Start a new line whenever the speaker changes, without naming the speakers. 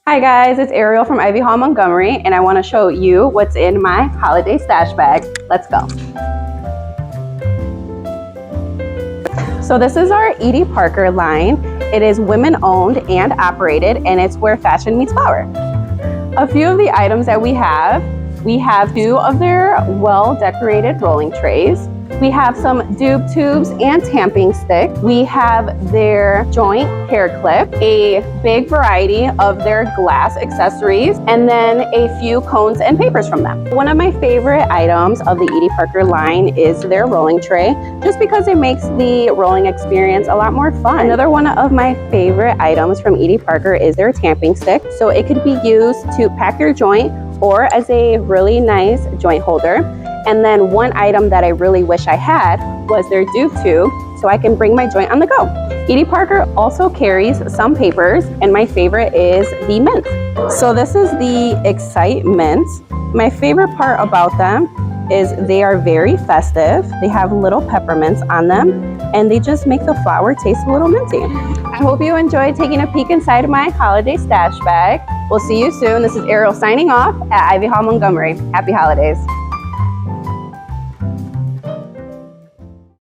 Hi guys, it's Ariel from Ivy Hall Montgomery, and I want to show you what's in my holiday stash bag. Let's go. So this is our Edie Parker line. It is women owned and operated, and it's where fashion meets flower. A few of the items that we have two of their well-decorated rolling trays. We have some doob tubes and tamping sticks. We have their joint hair clip, a big variety of their glass accessories, and then a few cones and papers from them. One of my favorite items of the Edie Parker line is their rolling tray, just because it makes the rolling experience a lot more fun. Another one of my favorite items from Edie Parker is their tamping stick. So it could be used to pack your joint or as a really nice joint holder. And then one item that I really wish I had was their doob tube, so I can bring my joint on the go. Edie Parker also carries some papers, and my favorite is the mint. So this is the Excite Mint. My favorite part about them is they are very festive. They have little peppermints on them, and they just make the flower taste a little minty. I hope you enjoyed taking a peek inside of my holiday stash bag. We'll see you soon. This is Ariel signing off at Ivy Hall Montgomery. Happy holidays.